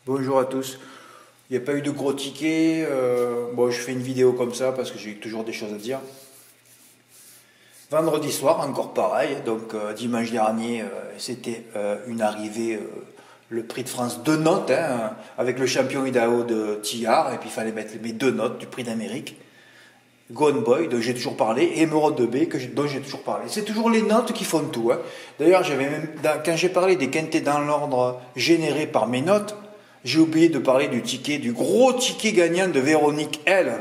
Bonjour à tous. Il n'y a pas eu de gros tickets. Bon, je fais une vidéo comme ça parce que j'ai toujours des choses à dire. Vendredi soir, encore pareil. Donc dimanche dernier, c'était une arrivée, le prix de France, 2 notes, hein, avec le champion Idaho de Tillard. Et puis il fallait mettre mes 2 notes du prix d'Amérique. Gone Boy, dont j'ai toujours parlé, et Emerald de B, dont j'ai toujours parlé. C'est toujours les notes qui font tout. Hein. D'ailleurs, quand j'ai parlé des quintés dans l'ordre généré par mes notes, j'ai oublié de parler du gros ticket gagnant de Véronique L.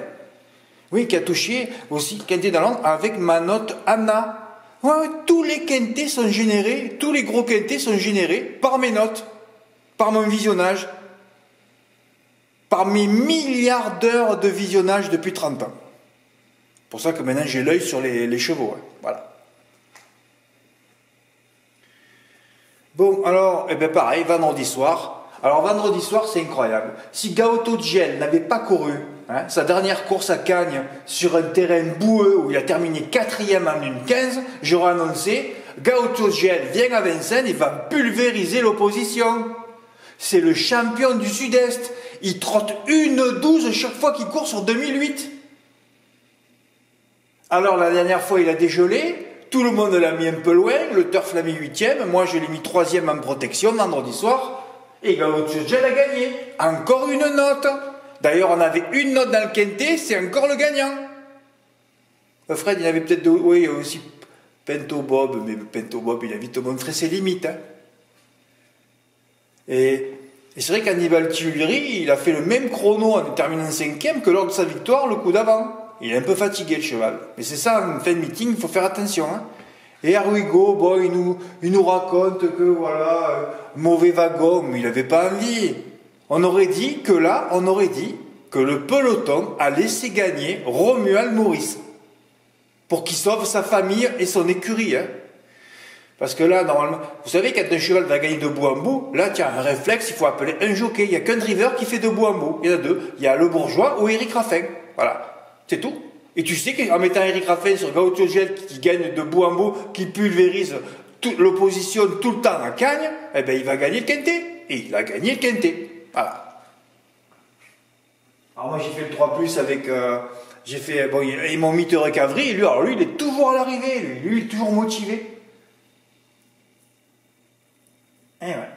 Oui, qui a touché aussi quinté dans l'ordre avec ma note Anna. Ouais, tous les quintés sont générés, tous les gros quintés sont générés par mes notes, par mon visionnage, par mes milliards d'heures de visionnage depuis 30 ans. C'est pour ça que maintenant j'ai l'œil sur les chevaux. Hein. Voilà. Bon, alors, pareil, vendredi soir. Alors, vendredi soir, c'est incroyable. Si Gauto Gel n'avait pas couru sa dernière course à Cagnes sur un terrain boueux où il a terminé 4e en 1,15, j'aurais annoncé Gauto Gel vient à Vincennes et va pulvériser l'opposition. C'est le champion du Sud-Est. Il trotte 1,12 chaque fois qu'il court sur 2008. Alors la dernière fois il a dégelé, tout le monde l'a mis un peu loin, le turf l'a mis 8e, moi je l'ai mis 3e en protection vendredi soir, et Gauto Gel a gagné. Encore une note. D'ailleurs on avait une note dans le quintet, c'est encore le gagnant. Fred il avait peut-être oui aussi Pinto Bob, mais Pinto Bob il a vite montré ses limites. Hein. Et c'est vrai qu'Annibal Tuileries, il a fait le même chrono en terminant 5e que lors de sa victoire le coup d'avant. Il est un peu fatigué le cheval. Mais c'est ça, en fin de meeting, il faut faire attention. Hein. Et Arwigo, bon, il nous raconte que voilà, mauvais wagon, mais il n'avait pas envie. On aurait dit que le peloton a laissé gagner Romuald Maurice. Pour qu'il sauve sa famille et son écurie. Hein. Parce que là, normalement, vous savez, quand un cheval va gagner de bout en bout, là, tiens, un réflexe, il faut appeler un jockey. Il n'y a qu'un driver qui fait de bout en bout. Il y en a deux. Il y a Le Bourgeois ou Éric Raffin. Voilà. C'est tout. Et tu sais qu'en mettant Éric Raffin sur Gauto Gel qui gagne de bout en bout, qui pulvérise l'opposition tout le temps à Cagnes, il va gagner le quintet. Et il a gagné le quintet. Voilà. Alors moi j'ai fait le 3+, avec... ils m'ont mis Teure Cavry, et lui, il est toujours à l'arrivée. Lui, il est toujours motivé. Et ouais.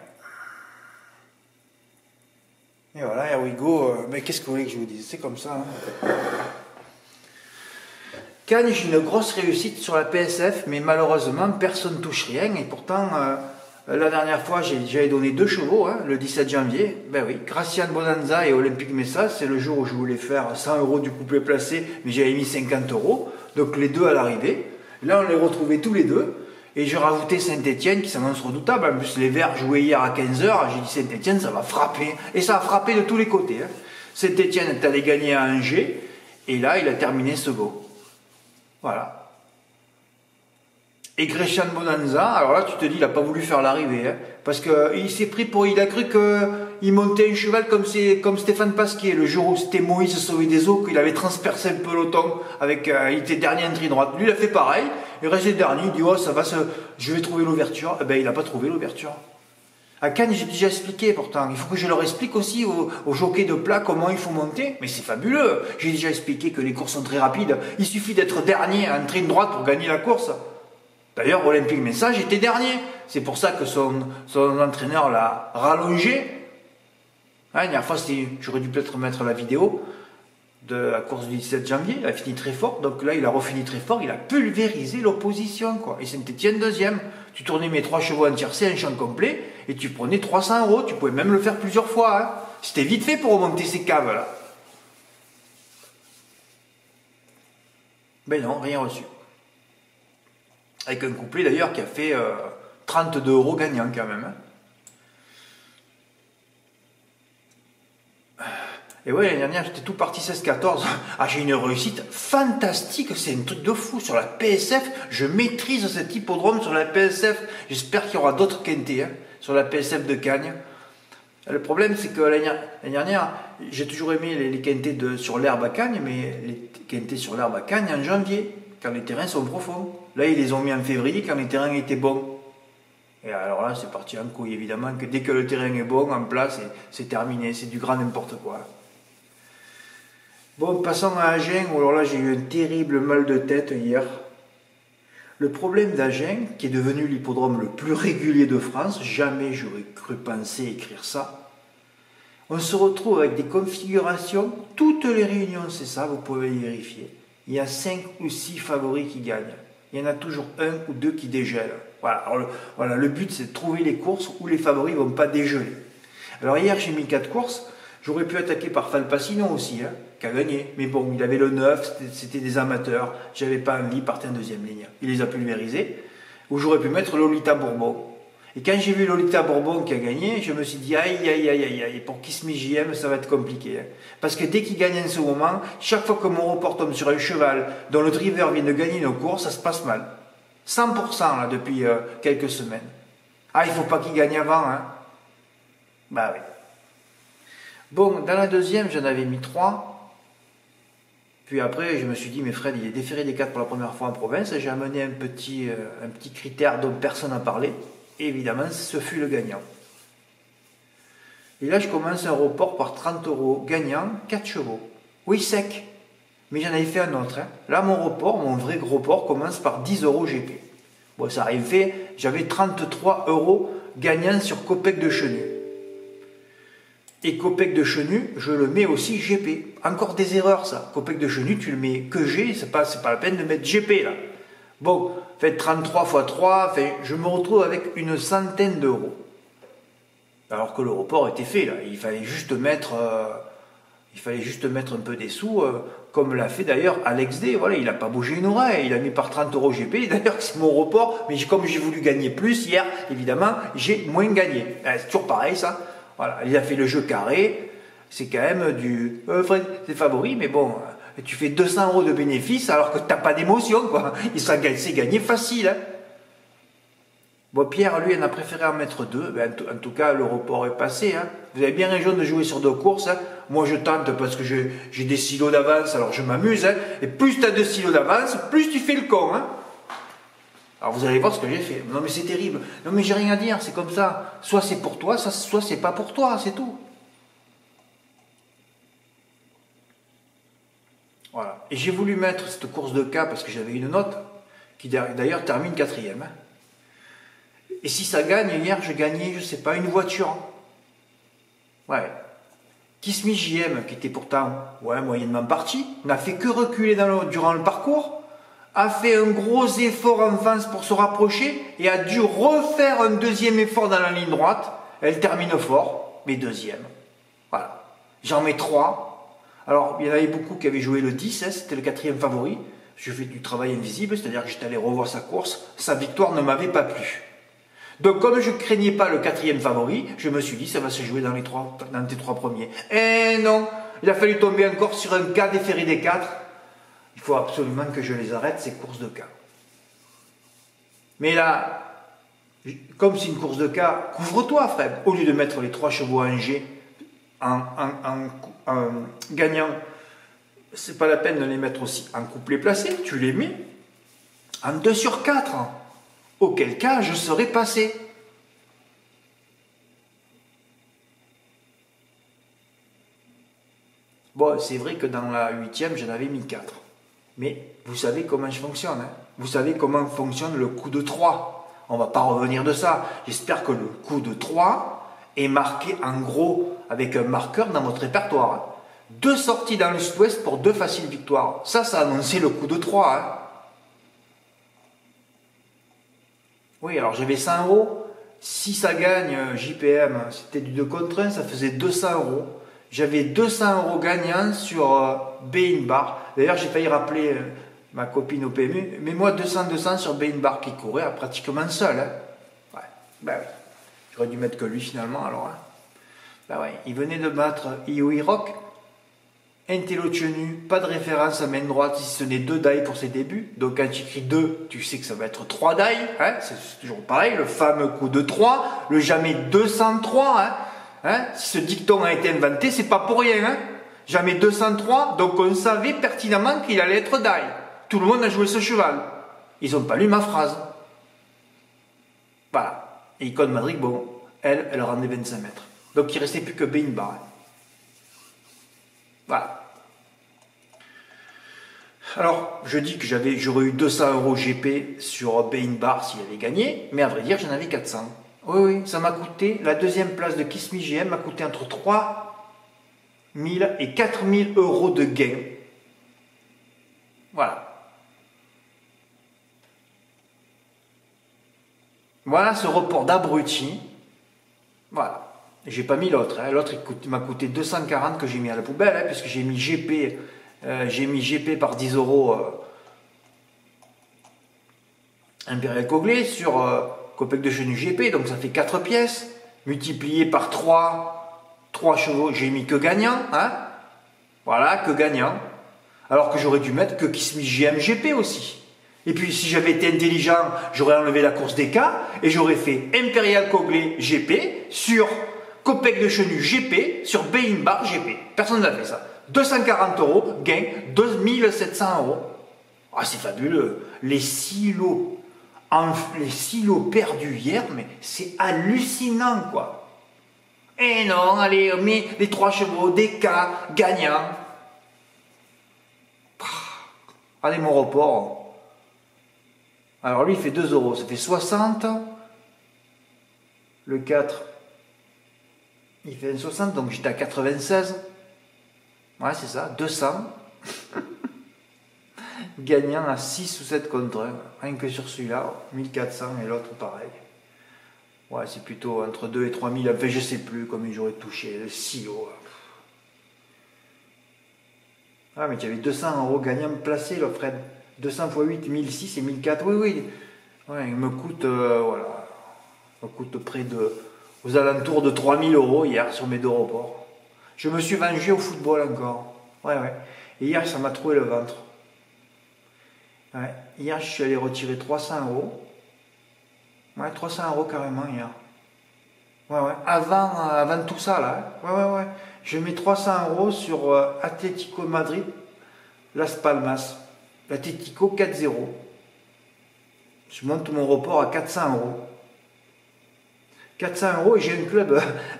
Et voilà, here we go. Mais qu'est-ce que vous voulez que je vous dise? C'est comme ça. Hein. Cagnes, j'ai une grosse réussite sur la PSF, mais malheureusement, personne ne touche rien. Et pourtant, la dernière fois, j'avais donné 2 chevaux, hein, le 17 janvier. Ben oui, Gracian Bonanza et Olympique Messa, c'est le jour où je voulais faire 100 € du couplet placé, mais j'avais mis 50 €. Donc les deux à l'arrivée. Là, on les retrouvait tous les deux. Et j'ai rajouté Saint-Etienne qui s'annonce redoutable. En plus, les Verts jouaient hier à 15 h. J'ai dit Saint-Etienne, ça va frapper. Et ça a frappé de tous les côtés. Hein. Saint-Etienne est allé gagner à Angers. Et là, il a terminé second. Voilà. Et Grecian Bonanza, alors là tu te dis, il n'a pas voulu faire l'arrivée, hein, parce qu'il s'est pris pour... Il a cru qu'il montait un cheval comme Stéphane Pasquier, le jour où c'était Moïse sauvé des eaux, qu'il avait transpercé le peloton, il était dernier en tri droite. Lui il a fait pareil, il restait dernier, il dit, oh ça va, je vais trouver l'ouverture. Il n'a pas trouvé l'ouverture. À Cannes, j'ai déjà expliqué pourtant. Il faut que je leur explique aussi aux jockeys de plat comment il faut monter. Mais c'est fabuleux. J'ai déjà expliqué que les courses sont très rapides. Il suffit d'être dernier en train droite pour gagner la course. D'ailleurs, Olympique Message était dernier. C'est pour ça que son entraîneur l'a rallongé. La dernière fois, j'aurais dû peut-être mettre la vidéo de la course du 17 janvier. Il a fini très fort. Donc là, il a refini très fort. Il a pulvérisé l'opposition, quoi. Et Saint-Etienne deuxième. Tu tournais mes 3 chevaux en tiercé, un champ complet, et tu prenais 300 €. Tu pouvais même le faire plusieurs fois. Hein. C'était vite fait pour remonter ces caves là. Ben non, rien reçu. Avec un couplet d'ailleurs qui a fait 32 € gagnant quand même. Hein. Et ouais, l'année dernière, j'étais tout parti 16-14. Ah, j'ai une réussite fantastique, c'est un truc de fou. Sur la PSF, je maîtrise cet hippodrome sur la PSF. J'espère qu'il y aura d'autres quintés hein, sur la PSF de Cagnes. Le problème, c'est que l'année dernière, j'ai toujours aimé les quintés sur l'herbe à Cagnes, mais les quintés sur l'herbe à Cagnes en janvier, quand les terrains sont profonds. Là, ils les ont mis en février, quand les terrains étaient bons. Et alors là, c'est parti en couille, évidemment, que dès que le terrain est bon, en place, c'est terminé, c'est du grand n'importe quoi. Bon, passons à Agen, où alors là, j'ai eu un terrible mal de tête hier. Le problème d'Agen, qui est devenu l'hippodrome le plus régulier de France, jamais j'aurais cru penser écrire ça. On se retrouve avec des configurations, toutes les réunions, c'est ça, vous pouvez y vérifier. Il y a 5 ou 6 favoris qui gagnent. Il y en a toujours un ou deux qui dégèlent. Voilà, alors le but c'est de trouver les courses où les favoris ne vont pas dégeler. Alors hier j'ai mis 4 courses, j'aurais pu attaquer par Falpacino aussi, hein, qui a gagné. Mais bon, il avait le 9, c'était des amateurs, j'avais pas envie, il partait en deuxième ligne. Il les a pulvérisés. Ou j'aurais pu mettre Lolita Bourbon. Et quand j'ai vu Lolita Bourbon qui a gagné, je me suis dit aïe aïe aïe aïe aïe, pour Kiss Me JM ça va être compliqué. Hein. Parce que dès qu'il gagne en ce moment, chaque fois que mon report tombe sur un cheval dont le driver vient de gagner une course, ça se passe mal. 100% là depuis quelques semaines. Ah, il faut pas qu'il gagne avant, hein. Bah oui. Bon, dans la deuxième, j'en avais mis 3. Puis après, je me suis dit, mais Fred, il est déféré des 4 pour la première fois en province. J'ai amené un petit critère dont personne n'a parlé. Et évidemment, ce fut le gagnant. Et là, je commence un report par 30 €. Gagnant, 4 chevaux. Oui, sec. Mais j'en avais fait un autre. Hein. Là, mon report, mon vrai gros report, commence par 10 € GP. Bon, ça arrive fait. J'avais 33 € gagnant sur Copec de Chenu. Et Copec de Chenu, je le mets aussi GP. Encore des erreurs, ça. Copec de Chenu, tu le mets que G, c'est pas la peine de mettre GP, là. Bon, faites 33 x 3, je me retrouve avec une centaine d'euros. Alors que le report était fait, là. Il fallait juste mettre un peu des sous, comme l'a fait d'ailleurs Alex D. Voilà, il n'a pas bougé une oreille, il a mis par 30 € GP. D'ailleurs, c'est mon report, mais comme j'ai voulu gagner plus hier, évidemment, j'ai moins gagné. C'est toujours pareil, ça. Voilà, il a fait le jeu carré. C'est quand même du... c'est favori, mais bon... tu fais 200 € de bénéfices alors que tu n'as pas d'émotion, quoi. C'est gagné facile. Hein. Bon, Pierre, lui, en a préféré en mettre 2. Ben, en tout cas, le report est passé. Hein. Vous avez bien raison de jouer sur 2 courses. Hein. Moi, je tente parce que j'ai des silos d'avance, alors je m'amuse. Hein. Et plus tu as de silos d'avance, plus tu fais le con. Hein. Alors, vous allez voir ce que j'ai fait. Non, mais c'est terrible. Non, mais j'ai rien à dire, c'est comme ça. Soit c'est pour toi, soit c'est pas pour toi, c'est tout. Voilà. Et j'ai voulu mettre cette course de cas parce que j'avais une note qui d'ailleurs termine 4e. Hein. Et si ça gagne, hier je gagnais, je sais pas, une voiture. Ouais. Kiss Me JM, qui était pourtant moyennement parti, n'a fait que reculer durant le parcours, a fait un gros effort en face pour se rapprocher et a dû refaire un deuxième effort dans la ligne droite. Elle termine fort, mais deuxième. Voilà. J'en mets 3. Alors, il y en avait beaucoup qui avaient joué le 10, hein, c'était le 4e favori. Je fais du travail invisible, c'est-à-dire que j'étais allé revoir sa course. Sa victoire ne m'avait pas plu. Donc, comme je ne craignais pas le 4e favori, je me suis dit, ça va se jouer dans tes 3 premiers. Et non, il a fallu tomber encore sur un cas déféré des 4. Il faut absolument que je les arrête, ces courses de cas. Mais là, comme c'est une course de cas, couvre-toi, Fred. Au lieu de mettre les 3 chevaux en G, en gagnant, c'est pas la peine de les mettre aussi en couplet placé, tu les mets en 2 sur 4, auquel cas je serais passé. Bon, c'est vrai que dans la 8e, j'en avais mis 4. Mais vous savez comment je fonctionne, hein. Vous savez comment fonctionne le coup de 3. On ne va pas revenir de ça. J'espère que le coup de 3 est marqué en gros avec un marqueur dans votre répertoire. 2 sorties dans le sud-ouest pour 2 faciles victoires. Ça annonçait le coup de 3. Hein. Oui, alors j'avais 100 €. Si ça gagne JPM, c'était du 2 contre 1, ça faisait 200 €. J'avais 200 € gagnants sur Bein Bar. D'ailleurs, j'ai failli rappeler ma copine au PMU. Mais moi, 200 sur Bein Bar qui courait pratiquement seul. Hein. Ouais, ben oui. J'aurais dû mettre que lui finalement alors. Hein. Ben ouais, il venait de battre Ioi Rock. Intello Chenu, pas de référence à main droite, si ce n'est 2 die pour ses débuts. Donc quand tu écris 2, tu sais que ça va être 3 die. Hein. C'est toujours pareil, le fameux coup de 3, le jamais 203. Hein. Hein, si ce dicton a été inventé, c'est pas pour rien. Hein. Jamais 203, donc on savait pertinemment qu'il allait être die. Tout le monde a joué ce cheval. Ils n'ont pas lu ma phrase. Voilà. Et Icône Madrid, bon, elle rendait 25 mètres. Donc il ne restait plus que Bein Bar. Hein. Voilà. Alors, je dis que j'aurais eu 200 € GP sur Bein Bar s'il avait gagné, mais à vrai dire, j'en avais 400. Oui, oui, ça m'a coûté, la deuxième place de Kiss Me GM m'a coûté entre 3 000 et 4 000 € de gain. Voilà. Voilà ce report d'abruti. Voilà. J'ai pas mis l'autre. Hein. L'autre, il m'a coûté 240 que j'ai mis à la poubelle, hein, puisque j'ai mis GP par 10 € Impérial Coglé sur Copec de Chenu GP, donc ça fait 4 pièces, multiplié par 3 chevaux, j'ai mis que gagnant, hein. Voilà, que gagnant. Alors que j'aurais dû mettre que Kiss Me GM GP aussi. Et puis si j'avais été intelligent, j'aurais enlevé la course des cas et j'aurais fait Impérial Coglé GP sur Copec de Chenu GP sur Bein Bar GP. Personne n'a fait ça. 240 €, gain 2700 €. Ah, c'est fabuleux. Les silos perdus hier, mais c'est hallucinant, quoi. Et non, allez, on met les 3 chevaux, des cas, gagnants. Allez, mon report. Alors lui, il fait 2 €, ça fait 60. Le 4, il fait 60, donc j'étais à 96. Ouais, c'est ça, 200. Gagnant à 6 ou 7 contre 1. Rien que sur celui-là, 1400 et l'autre pareil. Ouais, c'est plutôt entre 2 et 3000. Enfin, je sais plus combien j'aurais touché. Le silo. Ah, mais tu avais 200 € gagnants placés, là, Fred. 200 x 8, 1006 et 1004. Oui, oui. Ouais, il me coûte, voilà. Il me coûte près de, aux alentours de 3000 € hier sur mes 2 reports. Je me suis vengé au football encore. Ouais, ouais. Et hier, ça m'a trouvé le ventre. Ouais. Hier, je suis allé retirer 300 €. Ouais, 300 € carrément hier. Ouais, ouais. Avant tout ça, là. Hein. Ouais, ouais, ouais. Je mets 300 € sur Atlético Madrid, Las Palmas. L'Atlético 4-0. Je monte mon report à 400 €. 400 € et j'ai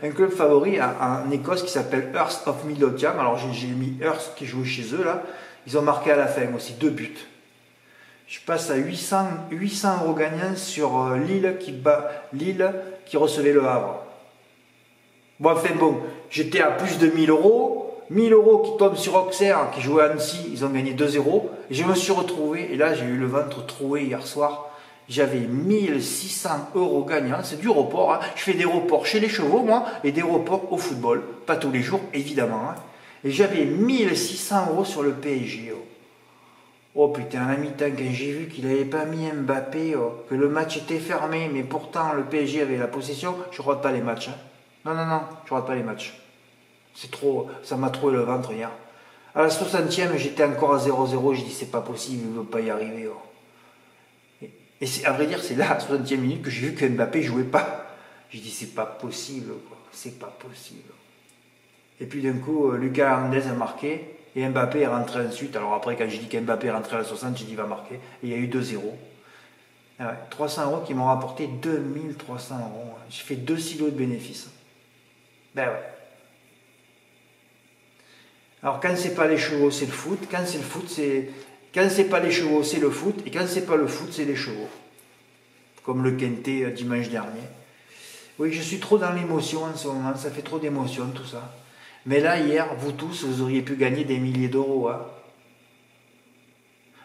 un club favori en Écosse qui s'appelle Hearts of Midlothian. Alors j'ai mis Hearts qui jouait chez eux là. Ils ont marqué à la fin aussi 2 buts. Je passe à 800 € gagnants sur Lille qui recevait le Havre. Bon, enfin bon, j'étais à plus de 1000 €. 1000 € qui tombent sur Auxerre qui jouait à Annecy, ils ont gagné 2-0. Et je me suis retrouvé, et là j'ai eu le ventre troué hier soir. J'avais 1600 € gagnants, c'est du report. Hein. Je fais des reports chez les chevaux, moi, et des reports au football. Pas tous les jours, évidemment. Hein. Et j'avais 1600 € sur le PSG. Oh, oh putain, à la mi-temps, quand j'ai vu qu'il n'avait pas mis Mbappé, que le match était fermé, mais pourtant le PSG avait la possession, je ne rate pas les matchs. Hein. Non, non, non, je ne rate pas les matchs. C'est trop, ça m'a trouvé le ventre hier. À la 60e, j'étais encore à 0-0, je dis c'est pas possible, il ne veut pas y arriver. Oh. Et à vrai dire, c'est là, à la 60e minute, que j'ai vu que Mbappé ne jouait pas. J'ai dit c'est pas possible, quoi. C'est pas possible. Et puis d'un coup, Lucas Hernandez a marqué, et Mbappé est rentré ensuite. Alors après, quand j'ai dit qu'Mbappé est rentré à la 60, j'ai dit il va marquer. Et il y a eu 2-0. Ah ouais, 300 € qui m'ont rapporté 2300 €. J'ai fait 2 silos de bénéfices. Ben ouais. Alors quand c'est pas les chevaux, c'est le foot. Quand c'est le foot, quand c'est pas les chevaux, c'est le foot. Et quand c'est pas le foot, c'est les chevaux. Comme le Quintet dimanche dernier. Oui, je suis trop dans l'émotion en ce moment. Ça fait trop d'émotion tout ça. Mais là, hier, vous tous, vous auriez pu gagner des milliers d'euros. Hein.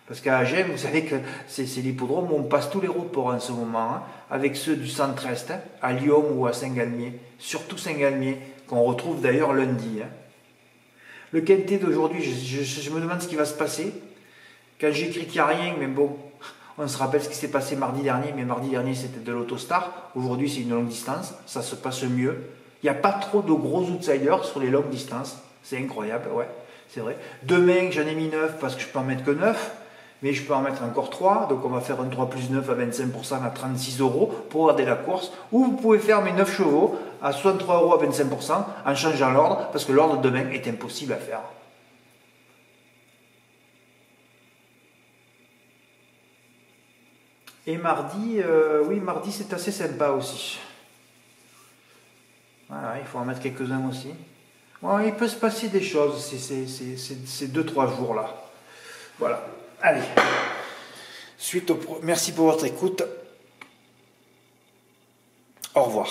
Parce qu'à Agen, vous savez que c'est l'hippodrome où on passe tous les reports en ce moment. Hein, avec ceux du centre-est, hein, à Lyon ou à Saint-Galmier. Surtout Saint-Galmier, qu'on retrouve d'ailleurs lundi. Hein. Le Quintet d'aujourd'hui, je me demande ce qui va se passer. Quand j'écris qu'il n'y a rien, mais bon, on se rappelle ce qui s'est passé mardi dernier, mais mardi dernier c'était de l'Autostar. Aujourd'hui c'est une longue distance, ça se passe mieux. Il n'y a pas trop de gros outsiders sur les longues distances. C'est incroyable, ouais, c'est vrai. Demain j'en ai mis 9 parce que je peux en mettre que 9, mais je peux en mettre encore 3. Donc on va faire un 3 plus 9 à 25% à 36 € pour regarder la course. Ou vous pouvez faire mes 9 chevaux à 63 € à 25% en changeant l'ordre, parce que l'ordre demain est impossible à faire. Et mardi, oui, mardi c'est assez sympa aussi. Voilà, il faut en mettre quelques-uns aussi. Bon, il peut se passer des choses ces 2-3 jours-là. Voilà. Allez. Merci pour votre écoute. Au revoir.